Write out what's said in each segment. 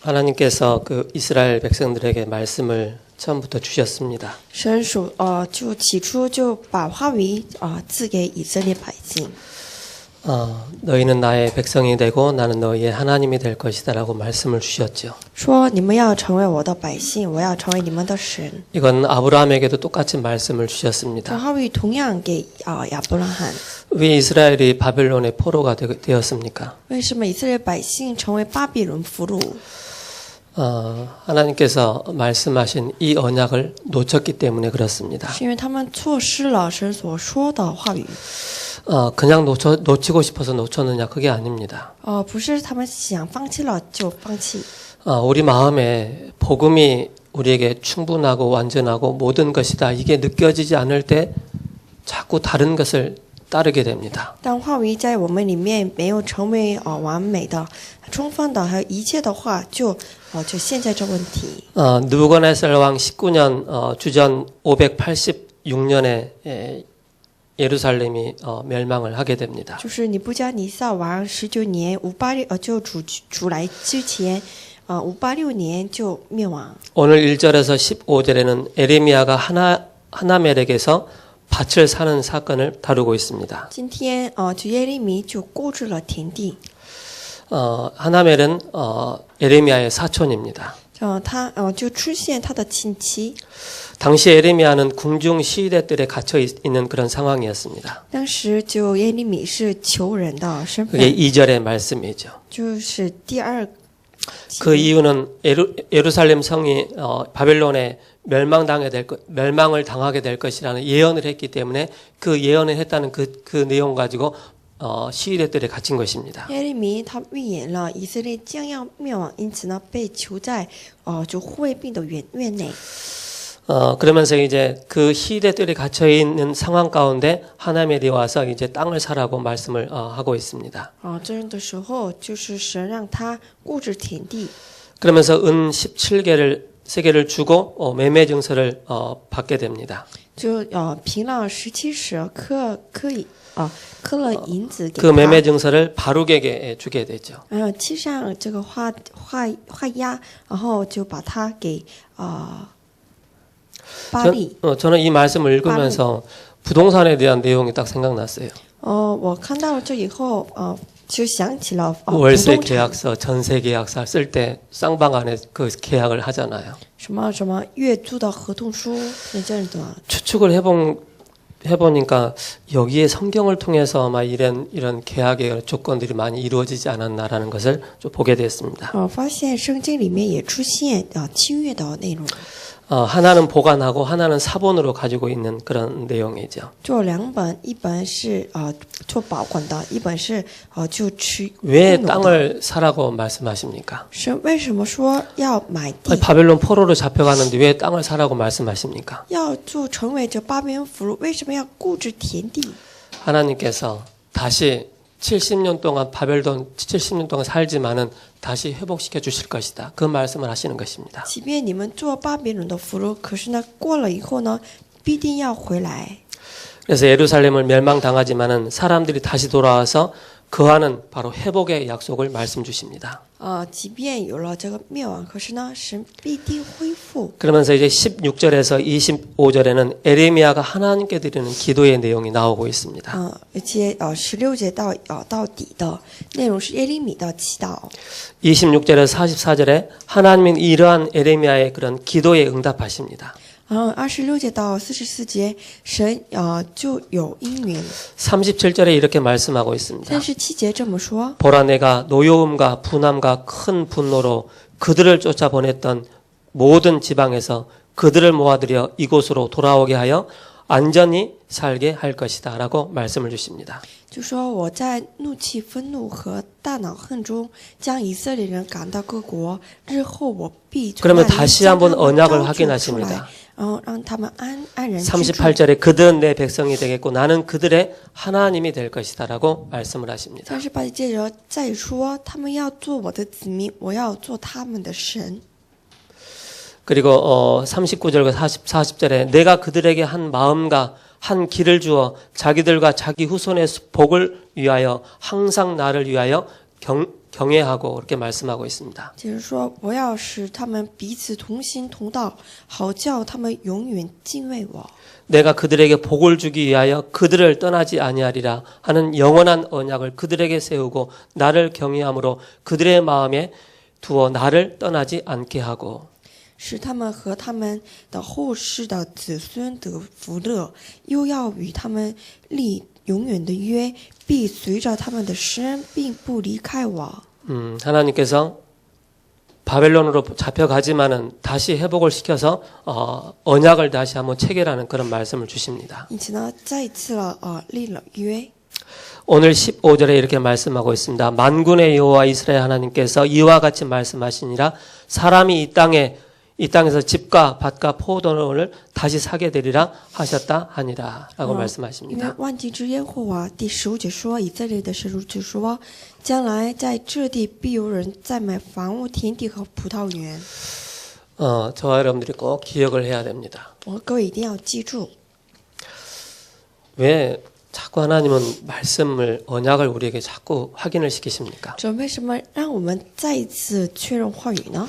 하나님께서 그 이스라엘 백성들에게 말씀을 처음부터 주셨습니다. 神就起初就把话语赐给以色列百姓。 너희는 나의 백성이 되고 나는 너희의 하나님이 될 것이다라고 말씀을 주셨죠. 说你们要成为我的百姓，我要成为你们的神。 이건 아브라함에게도 똑같이 말씀을 这 주셨습니다. 话语同样给亚伯拉罕。 왜 이스라엘이 바벨론의 포로가 되었습니까? 为什么以色列百姓成为巴比伦俘虏？ 하나님께서 말씀하신 이 언약을 놓쳤기 때문에 그렇습니다. 是因为他们错失了神所说的话语。 그냥 놓치고 싶어서 놓쳤느냐 그게 아닙니다. 不是他们想放弃了就放弃。 우리 마음에 복음이 우리에게 충분하고 완전하고 모든 것이다 이게 느껴지지 않을 때 자꾸 다른 것을 따르게 됩니다. 当话语在我们里面没有成为完美的、充分的，还有一切的话，就现在这问题。 느부갓네살 왕 19년 주전 586년에 예루살렘이 멸망을 하게 됩니다. 就是尼布加尼撒王19年586就主来之前586年就灭亡。 오늘 1절에서 15절에는 에레미야가 하나멜에게서 밭을 사는 사건을 다루고 있습니다. 今天就耶利米就购置了田地。 하나멜은 에레미야의 사촌입니다. 他就出现他的亲戚。 당시 에레미야는 궁중 시위대들에 갇혀 있는 그런 상황이었습니다. 当时就耶利米是囚人的身 그게 份， 2절의 말씀이죠. 就是第二。 그 이유는 예루살렘 성이 바벨론에 멸망을 당하게 될 것이라는 예언을 했기 때문에 그 예언을 했다는 그 내용 가지고 시위대들에 갇힌 것입니다. 耶利米他预言了以色列将要灭亡，因此呢被囚在就护卫兵的院内。 그러면서 이제 그 시대들이 갇혀 있는 상황 가운데 하나님이 와서 이제 땅을 사라고 말씀을 하고 있습니다. 这样的时候，就是神让他购置田地， 그러면서 은 17개를 주고 매매 증서를 받게 됩니다. 就凭了17石刻了银子给 그 他， 매매 증서를 바룩에게 주게 되죠. 漆上这个画押，然后就把它给巴利。 저는 이 말씀을 읽으면서 부동산에 대한 내용이 딱 생각났어요. 我看到了这以后，就想起了 월세 不动产 계약서, 전세 계약서 쓸 때 쌍방 안에 그 계약을 하잖아요. 什么月租的合同书那阵的。 추측을 해보니까 여기에 성경을 통해서 아마 이런 계약의 조건들이 많이 이루어지지 않았나라는 것을 좀 보게 됐습니다. 发现圣经里面也出现契约的内容。 하나는 보관하고 하나는 사본으로 가지고 있는 그런 내용이죠. 就两本，一本是做保管的，一本是就持 왜 땅을 사라고 말씀하십니까? 是为什么说要买地， 바벨론 포로로 잡혀가는데 왜 땅을 사라고 말씀하십니까? 要就成为这巴比伦俘虏，为什么要购置田地？ 하나님께서 다시 70년 동안 바벨론 70년 동안 살지만은 다시 회복시켜 주실 것이다. 그 말씀을 하시는 것입니다. 即便你们做巴比伦的俘虏，可是呢，过了以后呢，必定要回来。 그래서 예루살렘을 멸망당하지만은 사람들이 다시 돌아와서 그하는 바로 회복의 약속을 말씀 주십니다. 即便有了这个灭亡，可是呢，神必定恢复。 그러면서 이제 16절에서 25절에는 에레미야가 하나님께 드리는 기도의 내용이 나오고 있습니다. 而且16节到底的内容是耶利米的祈祷。 26절에서 44절에 하나님은 이러한 에레미야의 그런 기도에 응답하십니다. 26节到44节，神就有应允。 37절에 이렇게 말씀하고 있습니다. 37节这么说： 보라 내가 노여움과 분함과 큰 분노로 그들을 쫓아보냈던 모든 지방에서 그들을 모아들여 이곳으로 돌아오게 하여 안전히 살게 할 것이다 라고 말씀을 주십니다. 就说我在怒气、愤怒和大恼恨中将以色列人赶到各国，日后我必 그러면 다시 한번 언약을 확인하십니다. 让他们安然居住。 38절에 그들은 내 백성이 되겠고 나는 그들의 하나님이 될 것이다 라고 말씀을 하십니다. 38节接着再说，他们要做我的子民，我要做他们的神。 그리고 39절과 40절에 내가 그들에게 한 마음과 한 길을 주어 자기들과 자기 후손의 복을 위하여 항상 나를 위하여 경외하고 그렇게 말씀하고 있습니다. 就是说，不要使他们彼此同心同道，好叫他们永远敬畏我。 내가 그들에게 복을 주기 위하여 그들을 떠나지 아니하리라 하는 영원한 언약을 그들에게 세우고 나를 경외함으로 그들의 마음에 두어 나를 떠나지 않게 하고 使他们和他们的后世的子孙得福乐，又要与他们立永远的约，必随着他们的施恩，并不离开我。 하나님께서 바벨론으로 잡혀가지만은 다시 회복을 시켜서 언약을 다시 한번 체결하는 그런 말씀을 주십니다. 因此呢，再一次立了约。 오늘 15절에 이렇게 말씀하고 있습니다. 만군의 여호와 이스라엘 하나님께서 이와 같이 말씀하시니라 사람이 이 땅에서 집과 밭과 포도원을 다시 사게 되리라 하셨다 하니라 라고 因为 말씀하십니다. 万军之耶和华第15节说，以色列的神如此说：将来在这地必有人再买房屋、田地和葡萄园。 저와 여러분들이 꼭 기억을 해야 됩니다. 各位一定要记住， 왜 자꾸 하나님은 말씀을 언약을 우리에게 자꾸 확인을 시키십니까? 这为什么让我们再一次确认话语呢？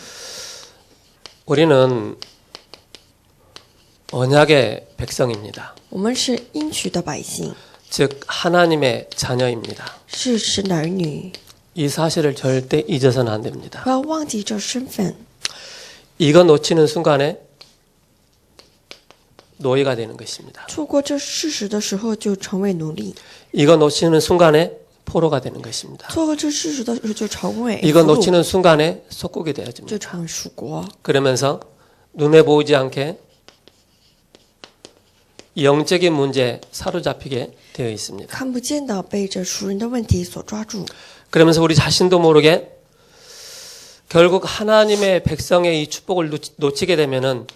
우리는 언약의 백성입니다. 我们是应许的百姓， 즉 하나님의 자녀입니다. 是神的儿女， 이 사실을 절대 잊어서는 안 됩니다. 不要忘记这身份。 이거 놓치는 순간에 노예가 되는 것입니다. 错过这事实的时候，就成为奴隶； 이거 놓치는 순간에 포로가 되는 것입니다. 错过这事实的时候，就成为 이거 俘虏， 놓치는 순간에 속국이 就 되어집니다. 成为属国。 그러면서 눈에 보이지 않게 영적인 문제에 사로잡히게 되어 있습니다. 看不见的被这属人的问题所抓住， 그러면서 우리 자신도 모르게 결국 하나님의 백성의 이 축복을 놓치게 되면은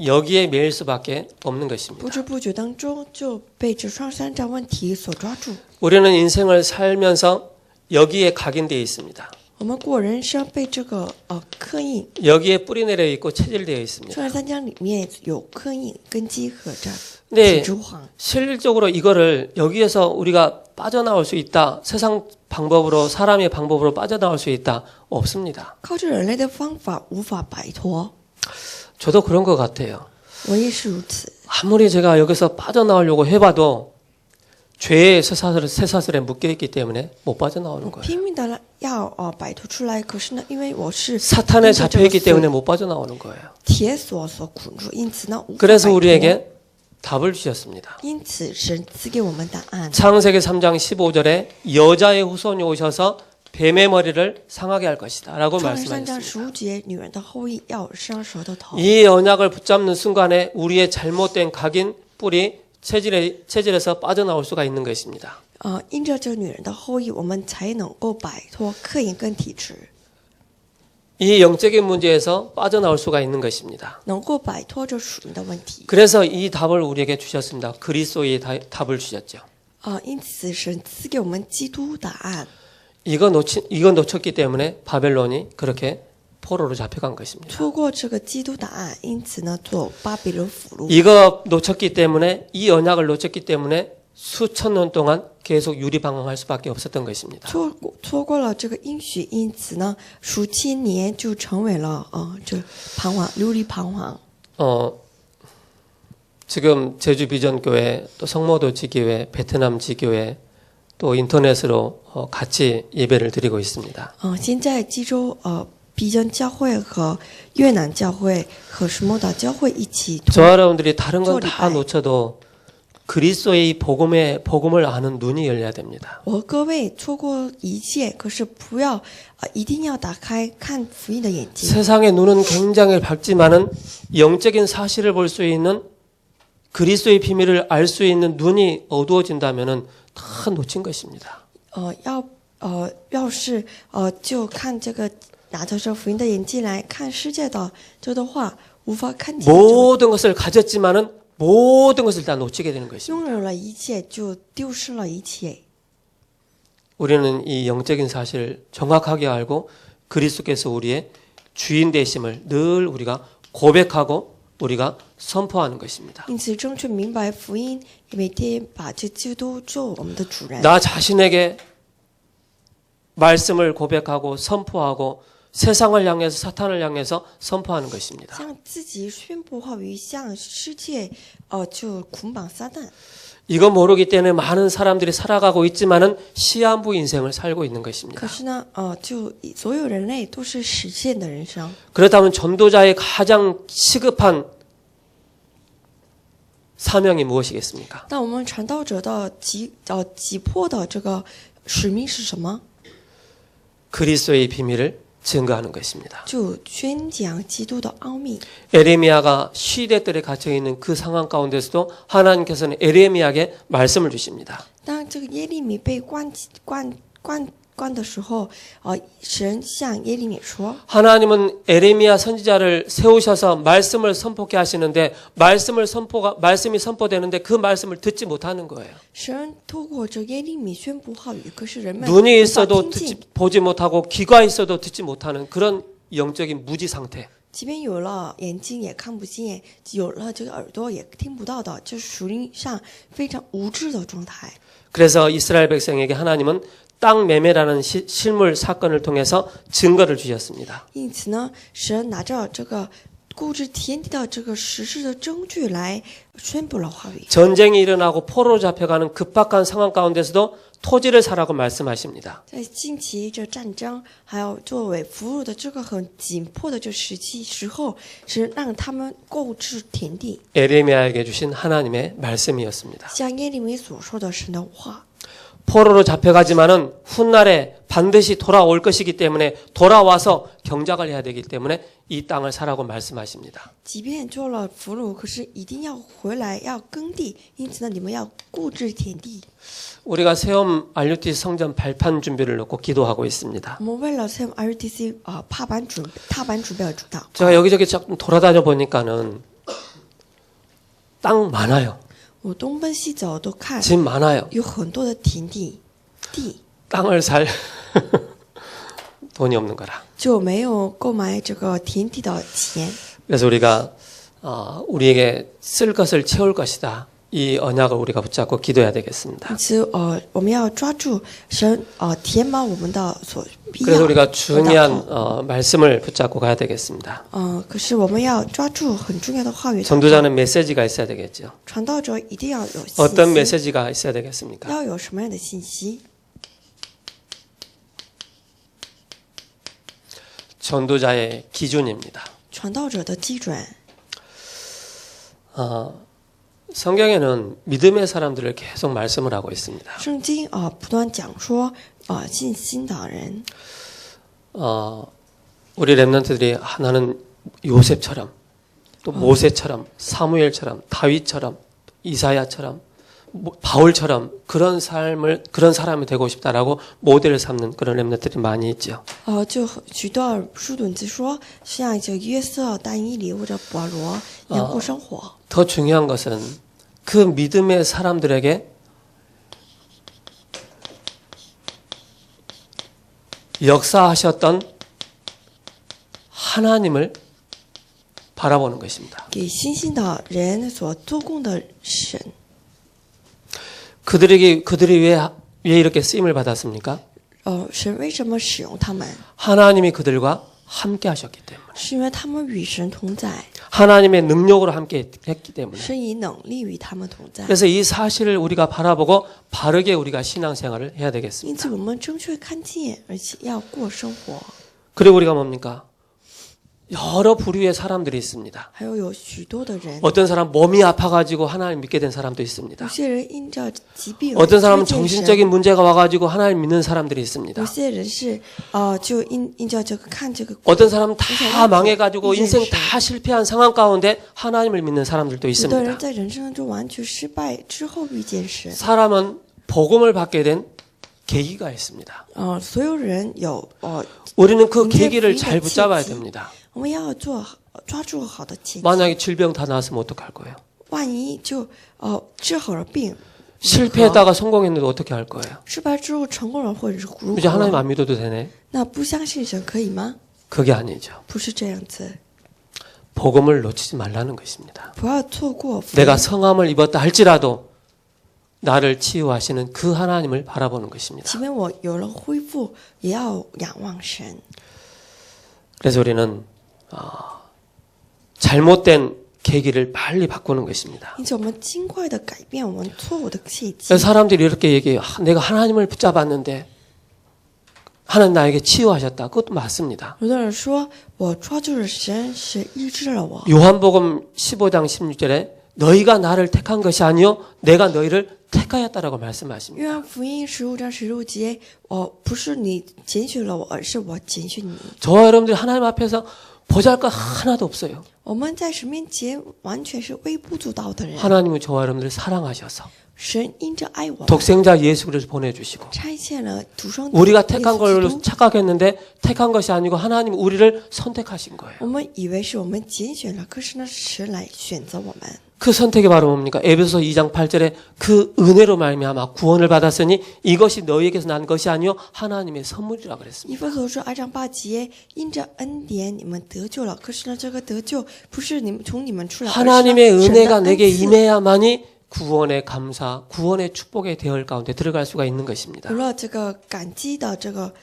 여기에 매일 수밖에 없는 不 것입니다. 知不觉当中就被这双三战问题所抓住。 우리는 인생을 살면서 여기에 각인되어 있습니다. 我们过人生被这个刻印， 여기에 뿌리 내려 있고 체질되어 있습니다. 双三章里面有刻印根基和这 네, 体珠黄。 실질적으로 이거를 여기에서 우리가 빠져나올 수 있다. 세상 방법으로 사람의 방법으로 빠져나올 수 있다. 없습니다. 靠着人类的方法无法摆脱， 저도 그런 것 같아요. 我也是如此。 아무리 제가 여기서 빠져나오려고 해봐도 죄의 쇠사슬에 묶여있기 때문에 못 빠져나오는 거예요. 拼命的要摆脱出来，可是呢，因为我是 사탄에 因着这个 잡혀있기 때문에 못 빠져나오는 거예요. 铁锁所捆住，因此呢，无法 그래서 摆脱。 우리에게 답을 주셨습니다. 因此神赐给我们答案。 창세기 3장 15절에 여자의 후손이 오셔서 뱀의 머리를 상하게 할 것이다 라고 创世3章 말씀하셨습니다. 15节，女人的后裔要伤舌头头。 이 언약을 붙잡는 순간에 우리의 잘못된 각인 뿌리 체질에서 빠져나올 수가 있는 것입니다. 因着这女人的后裔，我们才能够摆脱刻印跟体质， 이 영적인 문제에서 빠져나올 수가 있는 것입니다. 能够摆脱这属灵的问题。 그래서 이 답을 우리에게 주셨습니다. 그리스도의 답을 주셨죠. 因此神赐给我们基督答案。 이거 놓쳤기 때문에 바벨론이 그렇게 포로로 잡혀간 것입니다. 错过这个基督答案，因此呢，做巴比伦俘虏。 이거 놓쳤기 때문에 이 언약을 놓쳤기 때문에 수천 년 동안 계속 유리방황할 수밖에 없었던 것입니다. 错过了这个应许，因此呢，数千年就成为了这彷徨，流离彷徨。 지금 제주 비전교회 또 성모도 지교회 베트남 지교회 또 인터넷으로 같이 예배를 드리고 있습니다. 现在济州비전教会和越南教会和什么的教会一起 저와 여러분들이 다른 건 다 리바이. 놓쳐도 그리스도의 복음을 아는 눈이 열려야 됩니다. 我和各位错过一切，可是不要一定要打开看福音的眼睛。 세상의 눈은 굉장히 밝지만은 영적인 사실을 볼 수 있는 그리스도의 비밀을 알 수 있는 눈이 어두워진다면은 다 놓친 것입니다. 要是就看这个拿着这福音的眼睛来看世界的这的话，无法看见。 모든 것을 가졌지만은 모든 것을 다 놓치게 되는 것입니다. 拥有了一切，就丢失了一切。 우리는 이 영적인 사실을 정확하게 알고 그리스도께서 우리의 주인 되심을 늘 우리가 고백하고 우리가 선포하는 것입니다. 因此，正确明白福音，每天把这基督做我们的主人。 나 자신에게 말씀을 고백하고 선포하고 세상을 향해서 사탄을 향해서 선포하는 것입니다. 向自己宣布话语，向世界就捆绑撒旦。 이거 모르기 때문에 많은 사람들이 살아가고 있지만은 시한부 인생을 살고 있는 것입니다. 可是呢，就所有人类都是实现的人生。 그렇다면 전도자의 가장 시급한 사명이 무엇이겠습니까? 那我们传道者的急迫的这个使命是什么？ 그리스도의 비밀을 증거하는 것입니다. 就宣讲基督的奥秘。 에레미야가 시대들에 갇혀 있는 그 상황 가운데서도 하나님께서는 에레미야에게 말씀을 주십니다. 当这个耶利米被关的时候，神向耶利米说： 하나님은 에레미야 선지자를 세우셔서 말씀을 선포케 하시는데 말씀이 선포되는데 그 말씀을 듣지 못하는 거예요. 神透过这耶利米宣布话语，可是人们 눈이 无法 있어도 听进。 보지 못하고 귀가 있어도 듣지 못하는 그런 영적인 무지 상태. 即便有了眼睛也看不见，有了这个耳朵也听不到的，这属灵上非常无知的状态。 그래서 이스라엘 백성에게 하나님은 땅 매매라는 실물 사건을 통해서 증거를 주셨습니다. 因此呢，神拿着这个固执天地的这个实事的证据来宣布了话语。 전쟁이 일어나고 포로로 잡혀가는 급박한 상황 가운데서도 토지를 사라고 말씀하십니다. 在近期这战争，还有作为俘虏的这个很紧迫的这时候，是让他们购置田地， 에레미야에게 주신 하나님의 말씀이었습니다. 像耶利米所说的神的话。 포로로 잡혀가지만은 훗날에 반드시 돌아올 것이기 때문에 돌아와서 경작을 해야 되기 때문에 이 땅을 사라고 말씀하십니다. 即便做了俘虏，可是一定要回来，要耕地。因此呢，你们要购置田地。 우리가 세움 RUTC 성전 발판 준비를 놓고 기도하고 있습니다. 我们为了在 RTC 踏板准备而主祷。 제가 여기저기 좀 돌아다녀 보니까는 땅 많아요. 我东奔西走都看， 집 많아요. 有很多的田地， 땅을 살 돈이 없는 거라. 就没有购买这个田地的钱。 그래서 우리가 우리에게 쓸 것을 채울 것이다. 이 언약을 우리가 붙잡고 기도해야 되겠습니다. 因此，我们要抓住神，填满我们的所必要。 그래서 우리가 중요한 말씀을 붙잡고 가야 되겠습니다. 可是我们要抓住很重要的话语。 전도자는 메시지가 있어야 되겠죠. 传道者一定要有信息。 어떤 메시지가 있어야 되겠습니까? 要有什么样的信息？ 전도자의 기준입니다. 传道者的基准。 성경에는 믿음의 사람들을 계속 말씀을 하고 있습니다. 圣经不断讲说，信心的人， 우리 렘넌트들이 나는 요셉처럼 또 모세처럼 사무엘처럼 다윗처럼 이사야처럼 바울처럼 그런 사람이 되고 싶다라고 모델을 삼는 그런 렘넌트들이 많이 있죠. 就许多书本子说，像这约瑟、但以理或者保罗一样过生活。 더 중요한 것은 그 믿음의 사람들에게 역사하셨던 하나님을 바라보는 것입니다. 给信心的人所做工的神， 그들이 왜 이렇게 쓰임을 받았습니까? 神为什么使用他们？ 하나님이 그들과 함께 하셨기 때문에. 是因为他们与神同在， 하나님의 능력으로 함께 했기 때문에. 神以能力与他们同在。 그래서 이 사실을 우리가 바라보고 바르게 우리가 신앙생활을 해야 因 되겠습니다. 此，我们正确看见，而且要过生活。 그리고 우리가 뭡니까? 여러 부류의 사람들이 있습니다. 还有许多的人， 어떤 사람 몸이 아파가지고 하나님 믿게 된 사람도 有 있습니다. 些人因着疾病， 어떤 사람은 推荐神 정신적인 문제가 와가지고 하나님 믿는 사람들이 있습니다. 有些人是就因着这个看这个， 어떤 사람은 다 정신적인 망해가지고 인생 문제. 다 실패한 상황 가운데 하나님을 믿는 사람들도 有的人 있습니다. 在人生中完全失败之后遇见神。 사람은 복음을 받게 된 계기가 있습니다. 所有人有우리는 그 계기를 인생 잘 붙잡아야契机。 됩니다. 我们要抓住好的契机。 만약에 질병 다 나왔으면 어떡할 거예요? 万一就治好了病， 실패했다가 성공했는데 어떻게 할 거예요? 失败之后成功了，或者是如 이제 하나님 何？ 안 믿어도 되네? 那不相信神可以吗？ 그게 아니죠. 不是这样子， 복음을 놓치지 말라는 것입니다. 不要错过福音。 내가 성함을 입었다 할지라도 나를 치유하시는 그 하나님을 바라보는 것입니다. 即便我有了恢复，也要仰望神。 그래서 우리는 잘못된 계기를 빨리 바꾸는 것입니다. 因此，我们尽快的改变我们错误的契机。 그래서 사람들이 이렇게 얘기해요. 내가 하나님을 붙잡았는데 하나님 나에게 치유하셨다. 그것도 맞습니다. 有的人说，我抓住了神，是医治了我。 요한복음 15장 16절에 너희가 나를 택한 것이 아니요 내가 너희를 택하였다라고 말씀하십니다. 约翰福音15章16节，不是你拣选了我，而是我拣选你。 저와 여러분들이 하나님 앞에서 보잘것 하나도 없어요. 我们在神面前完全是微不足道的人。 하나님은 저와 여러분들을 사랑하셔서 神因着爱我们， 독생자 예수 그리스도를 보내주시고 差遣了独生子 우리가 耶 택한 稣基 걸로 督。 착각했는데 택한 것이 아니고 하나님 우리를 선택하신 거예요. 我们以为是我们拣选了，可是呢，神来选择我们。 그 선택이 바로 뭡니까? 에베소서 2장 8절에 그 은혜로 말미암아 구원을 받았으니 이것이 너희에게서 난 것이 아니요 하나님의 선물이라 以 그랬습니다. 弗所说2章8节，因着恩典你们得救了，可是呢，这个得救不是你们从你们出来，而是呢 하나님의 神的 은혜가 恩 내게 赐。 임해야만이 구원의 감사, 구원의 축복의 대열 가운데 들어갈 수가 있는 것입니다. 有了这个感激的这个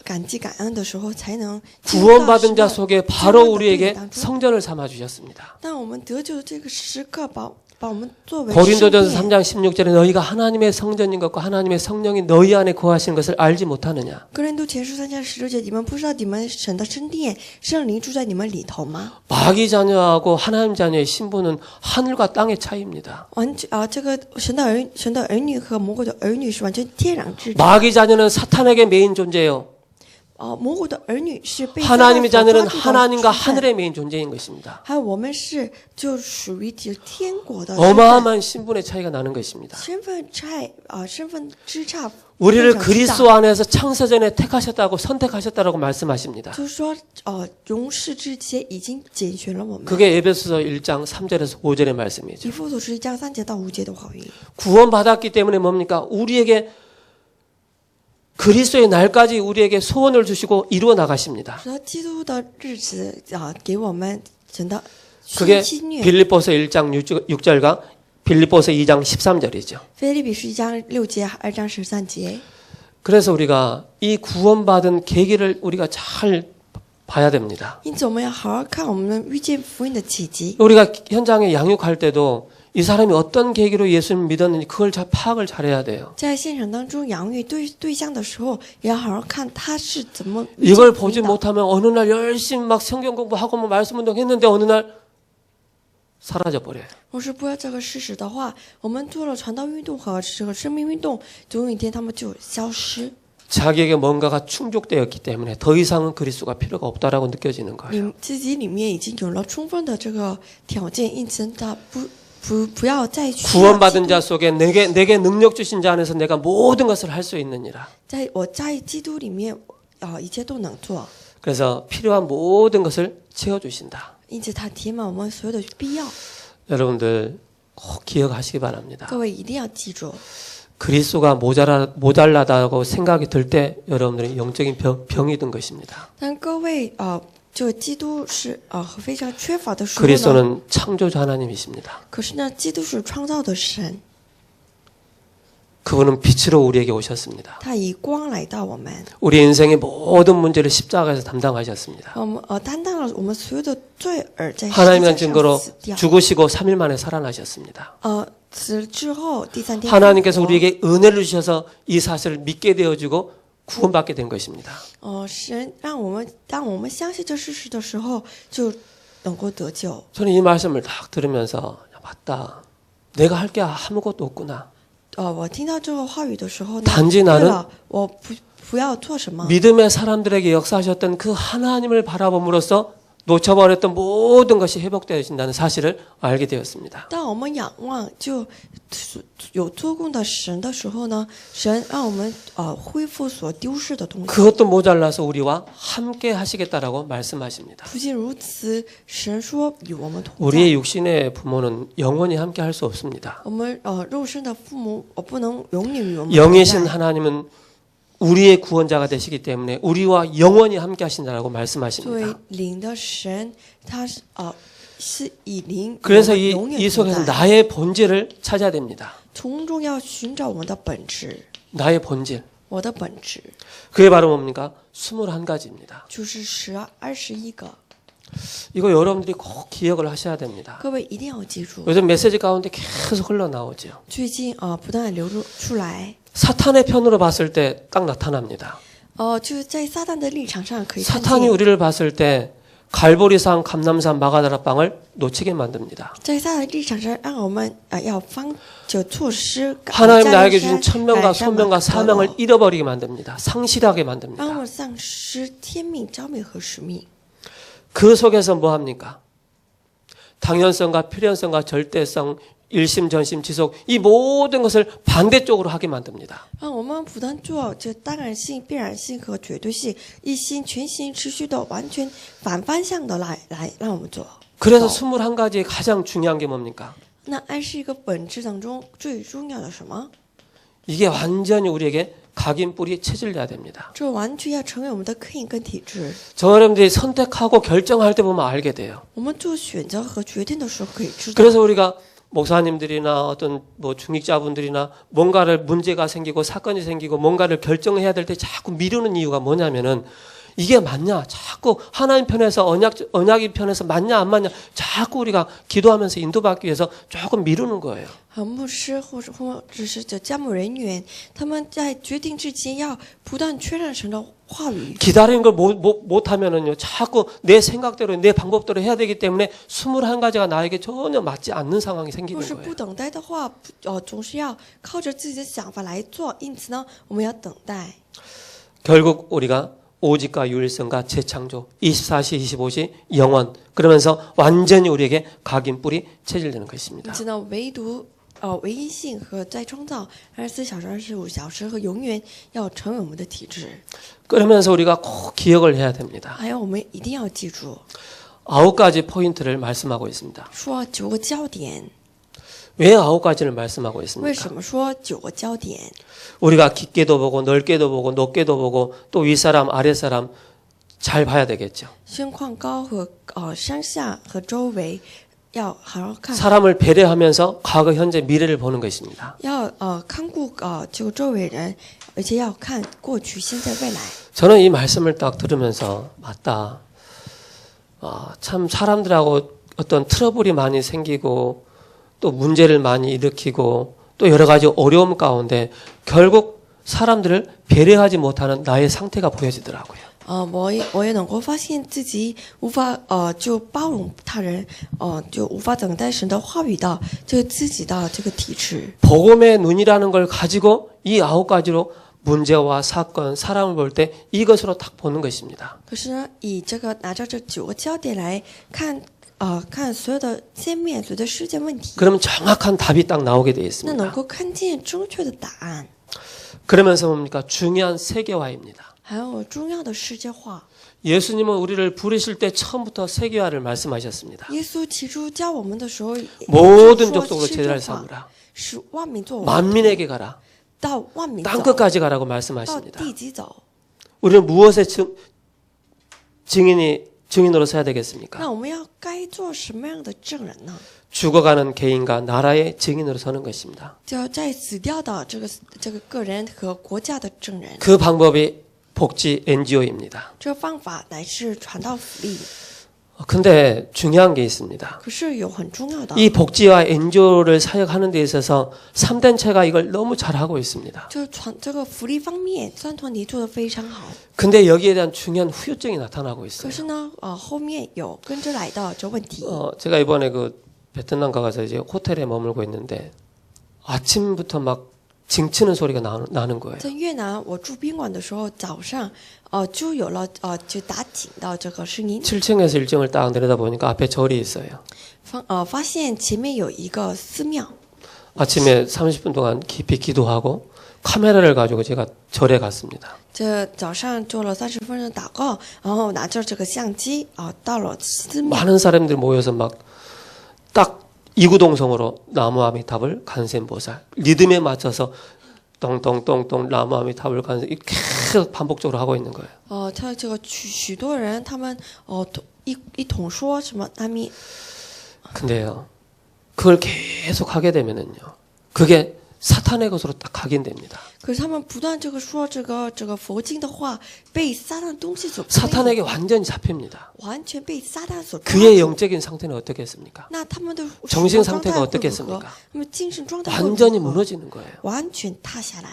感激感恩的时候，才能进入到 구원받은 자 神的 속에 进 바로 入到对 우리에게 你当中。 성전을 삼아 주셨습니다. 但我们得救的这个时刻，把我们作为 고린도전서 圣殿。 3장 16절에 너희가 하나님의 성전인 것과 하나님의 성령이 너희 안에 거하시는 것을 알지 못하느냐. 哥林多前书3章16节，你们不知道你们神的圣殿，圣灵住在你们里头吗？ 마귀 자녀하고 하나님 자녀의 신분은 하늘과 땅의 차이입니다. 这个神的儿女和魔鬼的儿女是完全天壤之别。 마귀 자녀는 사탄에게 메인 존재예요. 魔鬼的儿女是被 하나님의 撒旦所 자녀는 抓住的 하나님과 身份 하늘의 메인 존재인 것입니다. 还有我们是就属于这天国的 어마어마한 신분의 차이가 나는 것입니다. 身份之差。 우리를 非常之大 그리스도 안에서 창세전에 택하셨다고 선택하셨다라고 말씀하십니다. 就是说，荣世之前已经拣选了我们。 그게 에베소서 1장 3절에서 5절의 말씀이죠. 以弗所书1章3节到5节的话语。 구원받았기 때문에 뭡니까? 우리에게 그리스도의 날까지 우리에게 소원을 주시고 이루어 나가십니다. 说基督的日子给我们神的 그게 心愿。 빌립보서 1장 6절과 빌립보서 2장 13절이죠. 腓立比书1章6节、2章13节。 그래서 우리가 이 구원받은 계기를 우리가 잘 봐야 됩니다. 因此，我们要好好看我们遇见福音的契机。 우리가 현장에 양육할 때도 이 사람이 어떤 계기로 예수님을 믿었는지 그걸 잘 파악을 잘해야 돼요. 在现场当中养育对象的时候，也要好好看他是怎么遇见 이걸 福 보지 音的。 못하면 어느 날 열심히 막 성경 공부하고 뭐 말씀 운동했는데 어느 날 사라져 버려요. 若是不要这个事实的话，我们做了传道运动和这个生命运动，总有一天他们就消失。 자기에게 뭔가가 충족되었기 때문에 더 이상은 그리스도가 필요가 없다라고 느껴지는 거예요. 你自己里面已经有了充分的这个条件，因此他不要再需要基 구원받은 督。 자 속에 내게 능력 주신 자 안에서 내가 모든 것을 할 수 있느니라. 在我在基督里面，一切都能做。 그래서 필요한 모든 것을 채워주신다. 因此，他填满我们所有的必要。 여러분들 꼭 기억하시기 바랍니다. 各位一定要记住， 그리스도가 모자라다고 생각이 들 때 여러분들의 영적인 병이 든 것입니다. 但各位这个基督是非常缺乏的时候呢， 그리스도는 창조주 하나님이십니다. 可是呢，基督是创造的神， 그분은 빛으로 우리에게 오셨습니다. 他以光来到我们， 우리 인생의 모든 문제를 십자가에서 담당하셨습니다. 我们担当了我们所有的罪而在十字 하나님의 架 증거로 上死掉。 죽으시고 3일 만에 살아나셨습니다. 死了之后第三天 하나님께서 复活 우리에게 은혜를 주셔서 이 사실을 믿게 되어주고 구원받게 된 것입니다. 神让我们当我们相信这事实的时候，就能够得救。 저는 이 말씀을 딱 들으면서 맞다. 내가 할 게 아무것도 없구나. 我听到这个话语的时候呢， 단지 对 나는 了，我不要做什么。 믿음의 사람들에게 역사하셨던 그 하나님을 바라봄으로써 놓쳐버렸던 모든 것이 회복되어진다는 사실을 알게 되었습니다. 当我们仰望就有做工的神的时候呢，神让我们恢复所丢失的东西。 그것도 모자라서 우리와 함께 하시겠다라고 말씀하십니다. 不仅如此，神说与我们同在。 우리의 육신의 부모는 영원히 함께 할 수 없습니다. 我们肉身的父母，不能永远与我们同 영이신 在。 하나님은 우리의 구원자가 되시기 때문에 우리와 영원히 함께 하신다라고 作为 말씀하십니다. 灵的神，他是以灵与我 그래서 们 이 永远同 속에서 在。 나의 본질을 찾아야 됩니다. 从中要寻找我们的本质， 나의 본질. 我的本质 그게 바로 뭡니까? 21가지입니다. 就是21个。 이거 여러분들이 꼭 기억을 하셔야 됩니다. 各位一定要记住， 요즘 메시지 가운데 계속 흘러나오죠. 最近不断地流露出来， 사탄의 편으로 봤을 때 딱 나타납니다. 就是在撒旦的立场上可以看 사탄이 见， 우리를 봤을 때 갈보리산, 감남산, 마가다라빵을 놓치게 만듭니다. 在撒旦的立场上让我们要方就措施， 하나님 加 나에게 山 주신 천명과 山 소명과 马 사명을 잃어버리게 만듭니다. 상실하게 让我 만듭니다. 们丧失天命、召命和使命。 그 속에서 뭐 합니까? 당연성과 필연성과 절대성, 일심, 전심, 지속 이 모든 것을 반대쪽으로 하게 만듭니다. 让我们不断做这当然性、必然性和绝对性，一心、全心、持续的、完全反方向的来让我们做。 그래서 21가지의 가장 중요한 게 뭡니까? 那21个本质当中最重要的什么？ 이게 완전히 우리에게 각인 뿌리 체질돼야 됩니다. 这完全要成为我们的刻印跟体质。 저 여러분들이 선택하고 결정할 때 보면 알게 돼요. 我们做选择和决定的时候可以知道。 그래서 우리가 목사님들이나 어떤 뭐 중직자분들이나 뭔가를 문제가 생기고 사건이 생기고 뭔가를 결정해야 될 때 자꾸 미루는 이유가 뭐냐면은 이게 맞냐? 자꾸 하나님 편에서 언약의 편에서 맞냐 안 맞냐? 자꾸 우리가 기도하면서 인도받기 위해서 조금 미루는 거예요. 牧师或者是这家牧人员，他们在决定之前要不断确认神的话语。 기다리는 걸 못 하면은요. 자꾸 내 생각대로 내 방법대로 해야 되기 때문에 21가지가 나에게 전혀 맞지 않는 상황이 若 생기는 是 거예요. 不等待的话，总是要靠着自己的想法来做。因此呢，我们要等待。 결국 우리가 오직과 유일성과 재창조 24시 25시 영원 그러면서 완전히 우리에게 각인 뿌리 체질되는 因 것입니다. 此呢，唯一性和再创造24小时、25小时和永远要成为我们的体质。 그러면서 우리가 꼭 기억을 해야 됩니다. 还有，我们一定要记住， 9가지 포인트를 말씀하고 있습니다. 说9个焦点。 왜 9가지를 말씀하고 为 있습니까? 什么说9个焦点？ 우리가 깊게도 보고 넓게도 보고 높게도 보고 또 윗사람 아랫사람 잘 봐야 되겠죠. 身况高和山下和周围要好好看， 사람을 배려하면서 과거, 현재, 미래를 보는 것입니다. 要看顾这个周围人，而且要看过去、现在、未来。 저는 이 말씀을 딱 들으면서 맞다. 참 사람들하고 어떤 트러블이 많이 생기고 또 문제를 많이 일으키고 또 여러 가지 어려움 가운데 결국 사람들을 배려하지 못하는 나의 상태가 보여지더라고요. 我也能够发现自己无法就包容他人，就无法等待神的话语的这个自己的这个体质。 복음의 눈이라는 걸 가지고 이 9가지로 문제와 사건, 사람을 볼 때 이것으로 딱 보는 것입니다. 可是呢，以这个拿着这9个焦点来看，看所有的界面、所有的事件问题， 그러면 정확한 답이 딱 나오게 되어 那能 있습니다. 够看见正确的答案。 그러면서 뭡니까? 중요한 세계화입니다. 还有重要的世界化。 예수님은 우리를 부르실 때 처음부터 세계화를 말씀하셨습니다. 耶稣起初教我们的时候， 모든 就 족속으로 说世界 제자를 化 삼으라. 使万民作王， 만민에게 가라. 到万民 땅 走， 끝까지 가라고 到 말씀하십니다. 地极走。 우리는 무엇의 증인으로 서야 되겠습니까? 那我们要该做什么样的证人呢？ 죽어가는 개인과 나라의 증인으로 서는 것입니다. 就要在死掉的这个个人和国家的证人。 그 방법이 복지 NGO입니다. 这个方法乃是传道福利。 근데 중요한 게 있습니다. 可是有很重要的， 이 복지와 NGO를 사역하는 데 있어서 3단체가 이걸 너무 잘하고 있습니다. 这个福利方面，三团体做得非常好。 근데 여기에 대한 중요한 후유증이 나타나고 可 있어요. 是呢，后面有跟着来的这问题。 제가 이번에 그 베트남 가서 이제 호텔에 머물고 있는데 아침부터 막 징치는 소리가 나는 거예요. 在越南，我住宾馆的时候，早上就有了就打井的这个声音。 7층에서 1층을 딱 내려다 보니까 앞에 절이 있어요. 发现前面有一个寺庙。 아침에 30분 동안 깊이 기도하고 카메라를 가지고 제가 절에 갔습니다. 这早上做了30分钟祷告，然后拿着这个相机到了寺庙。 많은 사람들 모여서 막 딱 이구동성으로 나무아미탑을 간센보살 리듬에 맞춰서 똥똥똥똥 나무아미탑을 간센 계속 반복적으로 하고 있는 거예요. 他这个许多人，他们一同说什么阿弥。 근데요, 그걸 계속 하게 되면은요, 그게 사탄의 것으로 딱 각인됩니다. 可是他们不断这个说这个佛经的话，被撒旦东西所 사탄에게 완전히 잡힙니다. 完全被撒旦所抓 그의 住。 영적인 상태는 어떻겠습니까? 那他们的 정신 状态 상태가 会如何？ 어떻겠습니까? 那么精神状态会 완전히 如何？ 무너지는 거예요. 完全塌下来。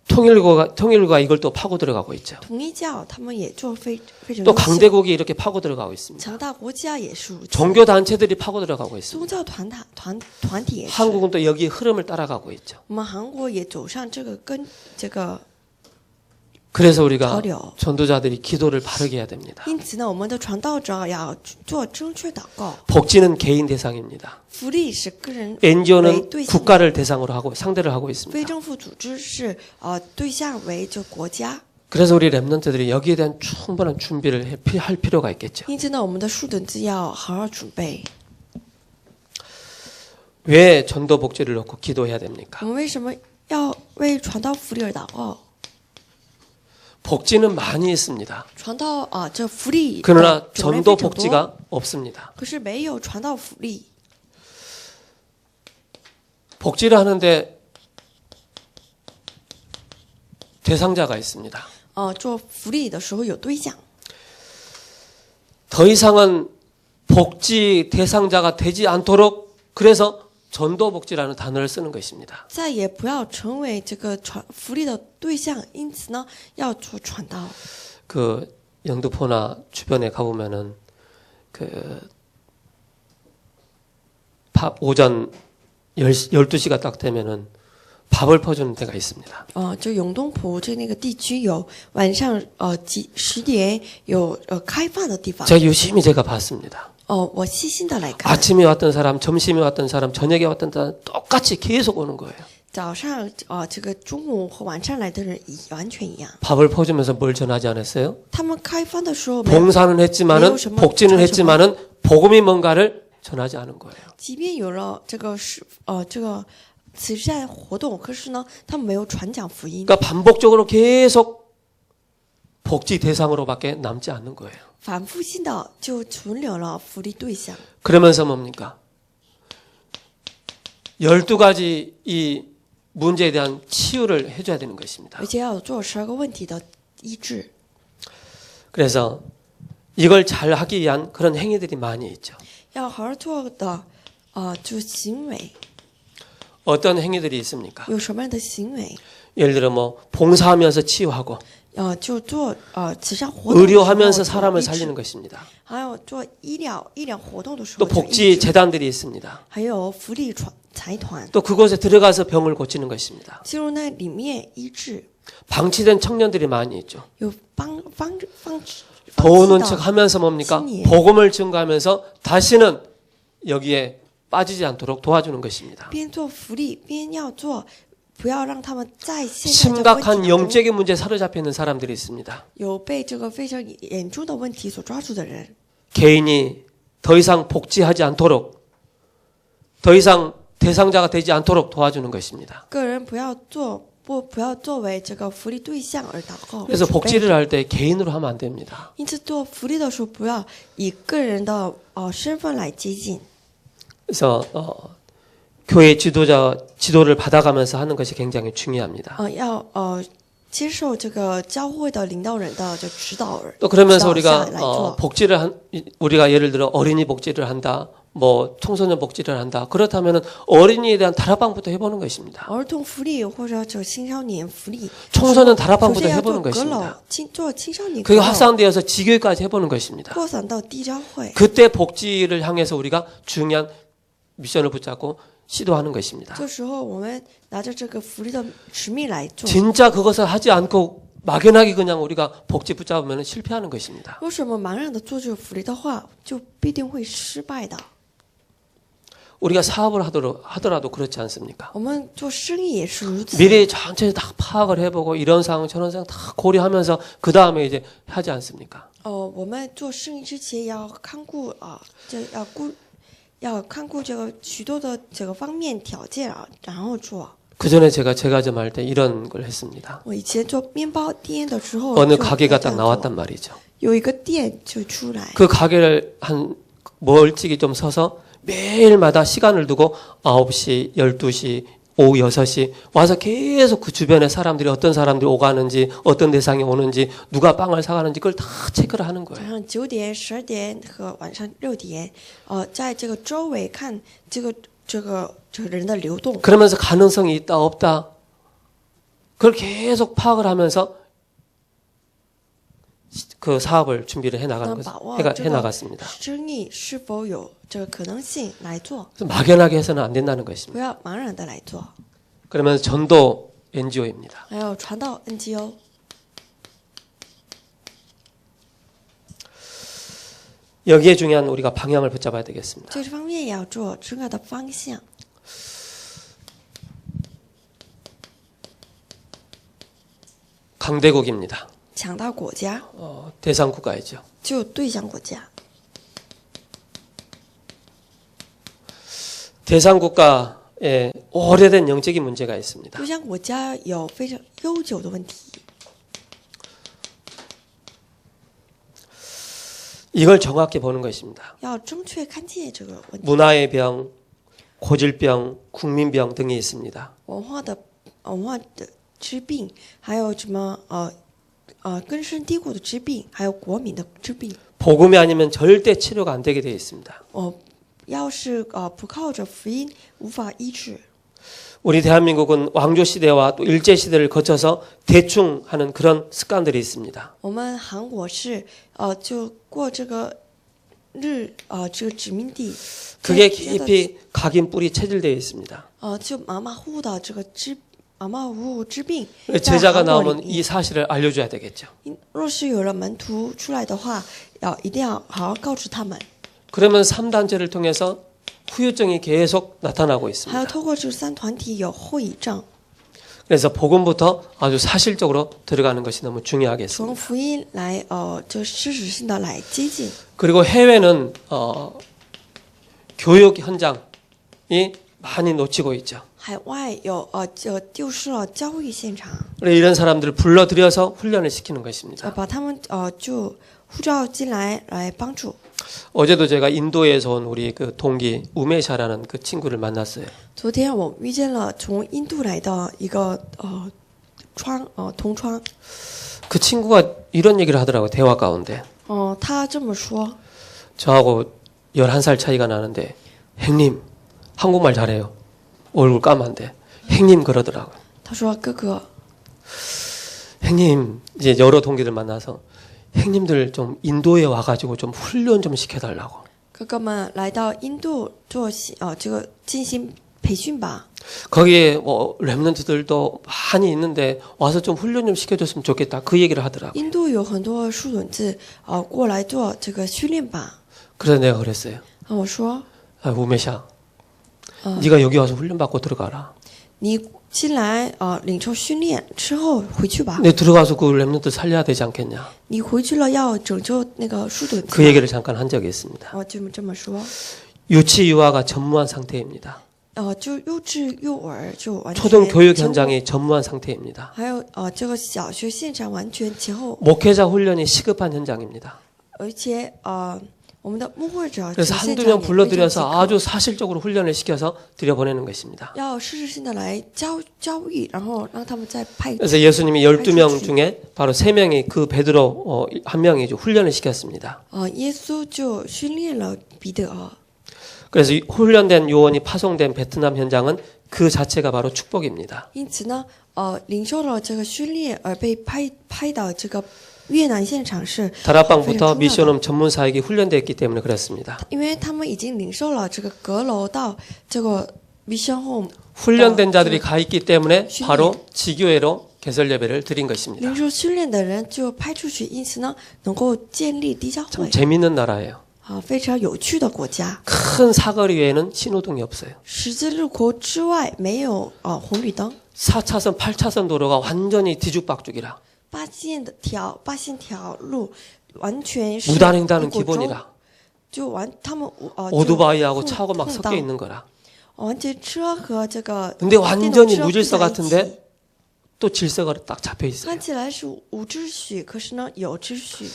통일교가 이걸 또 파고 들어가고 있죠. 统一教他们也做非常 또 优秀， 강대국이 이렇게 파고 들어가고 있습니다. 强大国家也是如此， 종교 단체들이 파고 들어가고 있습니다. 宗教团体也是。 한국은 또 여기 흐름을 따라가고 있죠. 我们韩国也走上这个跟这个， 그래서 우리가 어려워. 전도자들이 기도를 바르게 해야 됩니다. 因此呢，我们的传道者要做正确祷告。 복지는 개인 대상입니다. 福利是个人 NGO는 为对象， 국가를 대상으로 하고 상대를 하고 非 있습니다. 政府组织是对象为这国家。 그래서 우리 랩런트들이 여기에 대한 충분한 준비를 할 필요가 있겠죠. 因此呢，我们的树等子要好好准备。 왜 전도 복지를 놓고 기도해야 됩니까? 我们为什么要为传道福利而祷告？ 복지는 많이 있습니다. 传道这福利的 그러나 种类 전도 非常多， 복지가 없습니다. 可是没有传道福利。 복지를 하는데 대상자가 있습니다. 做福利的时候有对象， 더 이상은 복지 대상자가 되지 않도록 그래서 전도복지라는 단어를 쓰는 것입니다. 再也不要成为这个福利的对象。因此呢，要做传道。 그 영등포나 주변에 가보면은 그 밥 오전 12시가 딱 되면은 밥을 퍼주는 데가 있습니다. 就永东浦这那个地区有晚上10点有开饭的地方。 제가 유심히 제가 봤습니다. 我细心的来看， 아침에 왔던 사람, 점심에 왔던 사람, 저녁에 왔던 사람 똑같이 계속 오는 거예요. 早上这个中午和晚上来的人完全一样。 밥을 퍼주면서 뭘 전하지 않았어요? 他们开饭的时候没有， 봉사는 했지만은 매우 복지는 했지만은 복음이 뭔가를 전하지 않은 거예요. 即便有了这个慈善活动，可是呢，他们没有传讲福音， 그러니까 반복적으로 계속 복지 대상으로밖에 남지 않는 거예요. 反复性的就存留了福利对象。 그러면서 뭡니까? 12가지 이 문제에 대한 치유를 해줘야 되는 것입니다. 而且要做12个问题的医治。 그래서 이걸 잘 하기 위한 그런 행위들이 많이 있죠. 要好好做的就行为 어떤 행위들이 있습니까? 有什么样的行为？ 예를 들어 뭐 봉사하면서 치유하고 就做慈善活动的时候 의료하면서 做 사람을 医治 살리는 것입니다. 还有做医疗活动的时 또 候做医 복지 治 재단들이 있습니다. 还有福利财团 또 그곳에 들어가서 병을 고치는 것입니다. 进入那里面医治， 방치된 청년들이 많이 있죠. 有帮 도우는 척 하면서 뭡니까? 신이에요. 복음을 증거하면서 다시는 여기에 빠지지 않도록 도와주는 것입니다. 边做福利边要做，不要让他们在现在这个问题 심각한 当中 영적인 문제에 사로잡혀 있는 사람들이 있습니다. 有被这个非常严重的问题所抓住的人， 개인이 더 이상 복지하지 않도록 더 이상 대상자가 되지 않도록 도와주는 것입니다. 个人不要作为这个福利对象而祷告。 그래서 복지를 할 때 개인으로 하면 안 됩니다. 因此做福利的时候，不要以个人的身份来接近。 그래서 교회 지도를 받아가면서 하는 것이 굉장히 중요합니다. 要接受这个教会的领导人的这指导 또 그러면서 指导下来 우리가 做。 우리가 예를 들어 어린이 복지를 한다, 뭐 청소년 복지를 한다. 그렇다면은 어린이에 대한 다락방부터 해보는 것입니다. 儿童福利或者青少年福利， 청소년 다락방부터 首先要 해보는 做阁楼 것입니다. ，做青少年阁 그게 楼， 확산되어서 지교회까지 해보는 것입니다. 扩散到地教会。 그때 복지를 향해서 우리가 중요한 미션을 붙잡고 시도하는 것입니다. 这时候我们拿着这个福利的使命来做。 진짜 그것을 하지 않고 막연하게 그냥 우리가 복지 붙잡으면 실패하는 것입니다. 为什么茫然的做这个福利的话，就必定会失败的？ 우리가 사업을 하더라도 그렇지 않습니까? 我们做生意也是如此。 미리 천천히 다 파악을 해보고 이런 상황 저런 상황 다 고려하면서 그 다음에 이제 하지 않습니까? 我们做生意之前要看顾要看顾这个许多的这个方面条件然后做。 그 전에 제가 제과점 할 때 이런 걸 했습니다. 我以前做面包店的时候， 어느 就 가게가 这 딱 样做 나왔단 말이죠. 有一个店就出来， 그 가게를 한 멀찍이 좀 서서 매일마다 시간을 두고 9시, 12시, 오후 6시 와서 계속 그 주변에 사람들이 어떤 사람들이 오가는지 어떤 대상이 오는지 누가 빵을 사가는지 그걸 다 체크를 하는 早 거예요. 上9点、12点和晚上6点，在这个周围看这个人的流动， 그러면서 가능성이 있다 없다 그걸 계속 파악을 하면서 그 사업을 준비를 해 나가는 能 거죠. 把握 해 这个 나갔습니다. 生意是否有这个可能性来做， 그래서 막연하게 해서는 안 된다는 것입니다. 不要茫然的来做。 그러면서 전도 NGO입니다. 还有传道 NGO， 여기에 중요한 우리가 방향을 붙잡아야 되겠습니다. 这方面也要做重要的方向。 강대국입니다. 强大国家 대상 국가이죠. 就对象国家， 대상 국가에 오래된 영적인 문제가 있습니다. 对象国家有非常悠久的问题， 이걸 정확히 보는 것입니다. 要正确看见这个问题。 문화의 병, 고질병, 국민병 등이 있습니다. 文化的治病，还有什么根深蒂固的治病，还有国民的治病。 복음이 아니면 절대 치료가 안 되게 되어 있습니다. 要是不靠着福音，无法医治。 우리 대한민국은 왕조 시대와 또 일제 시대를 거쳐서 대충 하는 그런 습관들이 있습니다. 我们韩国是就过这个这个殖民地， 그게 깊이 각인 뿌리 체질되어 있습니다. 就马马虎虎的这个马马虎虎治病。 제자가 나오면 이 사실을 알려줘야 되겠죠. 若是有了门徒出来的话，一定要好好告知他们。 그러면 3단체를 통해서 후유증이 계속 나타나고 还有 있습니다. 透过这三团体有后遗症， 그래서 복음부터 아주 사실적으로 들어가는 것이 너무 从 중요하겠습니다. 福音来就事实性的来接近。 그리고 해외는 교육 현장이 많이 놓치고 있죠. 海外有就丢失了教育现场， 이런 사람들을 불러들여서 훈련을 시키는 것입니다. 把他们就呼召进来帮助。 어제도 제가 인도에서 온 우리 그 동기 우메샤라는 그 친구를 만났어요. 昨天我遇见了从印度来的一个同窗， 그 친구가 이런 얘기를 하더라고요. 대화 가운데. 他这么说， 저하고 11살 차이가 나는데 형님 한국말 잘해요. 얼굴 까만데 형님 그러더라고요. 他说哥哥， 형님 이제 여러 동기들 만나서 형님들 좀 인도에 와가지고 좀 훈련 좀 시켜달라고. 哥哥们来到印度做这个进行培训吧。 거기에 뭐 렘넌트들도 많이 있는데 와서 좀 훈련 좀 시켜줬으면 좋겠다. 그 얘기를 하더라고요. 印度有很多树墩子过来做这个训练吧。 그래서 내가 그랬어요. 我说， 우메샤, 네가 여기 와서 훈련 받고 들어가라. 你进来领受训练之后回去吧。 내 들어가서 그 렘넌트 살려야 되지 않겠냐. 你回去了要拯救那个树墩子。 그 얘기를 잠깐 한 적이 있습니다. 就这么说。 유치 유아가 전무한 상태입니다. 就幼稚幼儿就完全 초등 교육 현장이 전무한 상태입니다. 还有这个小学现场完全前后， 목회자 훈련이 시급한 현장입니다. 而且我们的牧会者 그래서 现 한두 场 명 也非常饥 불러들여서 渴 아주 사실적으로 훈련을 시켜서 들여보내는 것입니다. 要事实性的来教育，然后让他们再派。 그래서 예수님이 12명 중에 바로 3명이 그 베드로 한 명이 훈련을 시켰습니다. 耶稣就训练了彼得。 그래서 훈련된 요원이 파송된 베트남 현장은 그 자체가 바로 축복입니다. 因此呢，领受了这个训练而被派到这个越南现场是 다락방부터 미션홈 전문 사역이 훈련되었기 때문에 그렇습니다. 因为他们已经领受了这个阁楼到这个 mission home 훈련된 자들이 가 있기 때문에 바로 지교회로 개설 예배를 드린 것입니다. 领受训练的人就派出去，因此呢，能够建立地教 참 会 재밌는 나라예요. 非常有趣的国家。 큰 사거리 외에는 신호등이 없어요. 十字路口之外没有红绿灯， 4차선, 8차선 도로가 완전히 뒤죽박죽이라. 八线条路完全是 무단횡단은 一国中 기본이라. 就他们就 오토바이하고 차고 막 碰 섞여 到 있는 거라. 完全车和这个 근데 电动 완전히 车 무질서 混在一起 같은데 또 질서가 딱 잡혀 있어요. 看起来是无秩序，可是呢有秩序。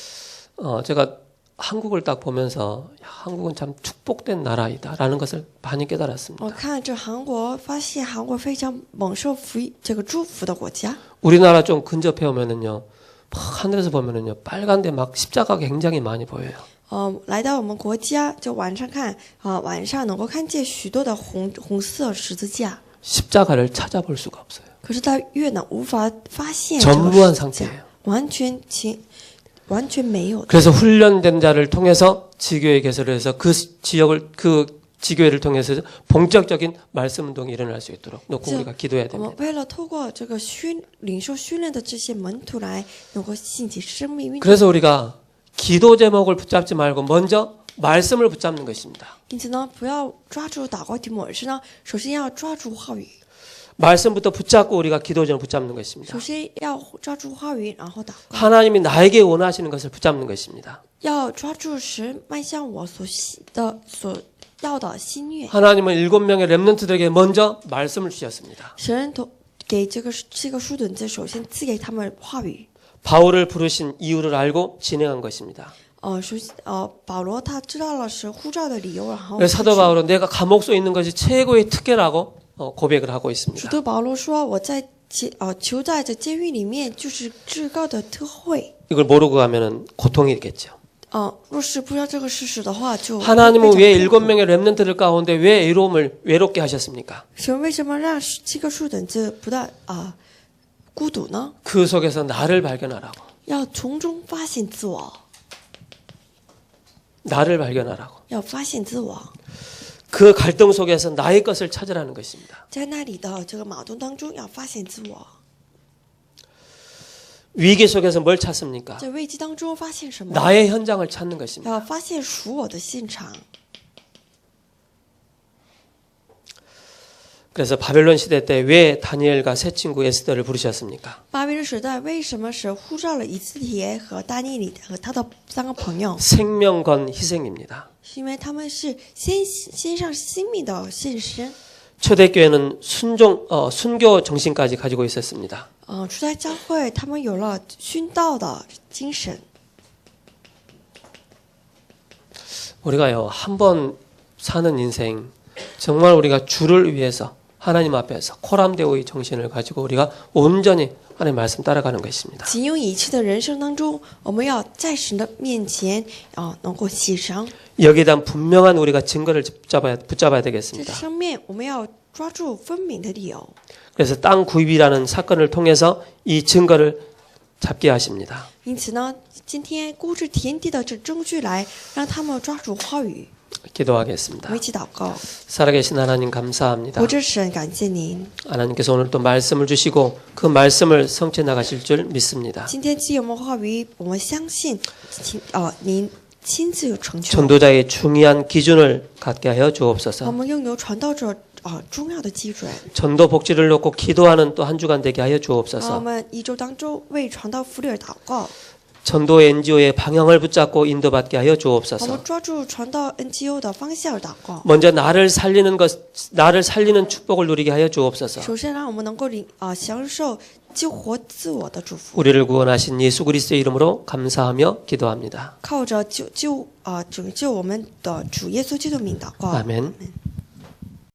제가 한국을 딱 보면서 야, 한국은 참 축복된 나라이다라는 것을 많이 깨달았습니다. 我看这韩国，发现韩国非常蒙受这个祝福的国家。 우리나라 좀 근접해 오면은요, 막 하늘에서 보면은요, 빨간데 막 십자가가 굉장히 많이 보여요. 来到我们国家，就晚上看晚上能够看见许多的红色十字架， 십자가를 찾아볼 수가 없어요. 可是在越南无法发现这个 전무한 十字架， 상태예요. 完全没有的。 그래서 훈련된 자를 통해서 지교회 개설을 해서 그 지교회를 통해서 본격적인 말씀 운동이 일어날 수 있도록 놓고 우리가 기도해야 我们 됩니다. 为了透过这个领受训练的这些门徒来，能够兴起生命运动。 그래서 우리가 기도 제목을 붙잡지 말고 먼저 말씀을 붙잡는 것입니다. 因此呢，不要抓住祷告题目，而是呢，首先要抓住话语， 말씀부터 붙잡고 우리가 기도 제목을 붙잡는 것입니다. 首先要抓住话语，然后祷告。 하나님이 나에게 원하시는 것을 붙잡는 것입니다. 要抓住神迈向我所要的心愿。 하나님은 7명의 렘넌트들에게 먼저 말씀을 주셨습니다. 神给这个书等子，首先赐给他们话语。 바울을 부르신 이유를 알고 진행한 것입니다. 首先保罗他知道了神呼召的理由，然后 그래서 사도 바울은 내가 감옥소에 있는 것이 최고의 특혜라고 고백을 하고 使 있습니다. 徒保罗说：“我在囚在这监狱里面，就是至高的特惠。 이걸 모르고 가면은 고통이겠죠. 若是不知道这个事实的话，就 하나님은 왜 7명의 렘넌트들 가운데 왜 외롭게 하셨습니까? 神为什么让7个书等子不但孤独呢？ 그 속에서 나를 발견하라고. 要从中发现自我， 나를 발견하라고. 要发现自我， 그 갈등 속에서 나의 것을 찾으라는 것입니다. 在那里的这个矛盾当中要发现自我， 위기 속에서 뭘 찾습니까? 在危机当中发现什么？ 나의 현장을 찾는 것입니다. 要发现属我的现场。 그래서 바벨론 시대 때 왜 다니엘과 세 친구 에스더를 부르셨습니까? 巴比伦时代为什么神呼召了以斯帖和大尼里和他的3个朋友？ 생명 건 희생입니다. 是因为他们是献上性命的献身。 초대교회는 순교 정신까지 가지고 있었습니다. 初代教会他们有了殉道的精神。 우리가요, 한 번 사는 인생 정말 우리가 주를 위해서 하나님 앞에서 코람데오의 정신을 가지고 우리가 온전히 하나님 말씀 따라가는 것입니다. 仅有一次的人生当中，我们要在神的面前能够牺牲。 여기에 대한 분명한 우리가 증거를 붙잡아야 这 되겠습니다. 上面我们要抓住分明的理由。 그래서 땅 구입이라는 사건을 통해서 이 증거를 잡게 하십니다. 因此呢，今天估值田地的这证据来让他们抓住话语。 기도하겠습니다. 我们一起祷告。 살아계신 하나님 감사합니다. 活着神，感谢您。 하나님께서 오늘 또 말씀을 주시고 그 말씀을 성취해 나가실 줄 믿습니다. 今天既有我们话语，我们相信，您亲自有成就。 전도자의 중요한 기준을 갖게 하여 我 주옵소서. 们拥有传道者重要的基准。 전도 복지를 놓고 기도하는 또 한 주간 되게 하여 我 주옵소서. 们一周当中为传道福利而祷告。 전도 NGO의 방향을 붙잡고 인도받게 하여 我 주옵소서. 们抓住传道 NGO 的方向而祷告。 먼저 나를 살리는 축복을 누리게 하여 주옵소서. 首先让我们能够享受救活自我的祝福。 우리를 구원하신 예수 그리스도의 이름으로 감사하며 기도합니다. 靠着拯救我们的主耶稣基督名祷告。 아멘. 아멘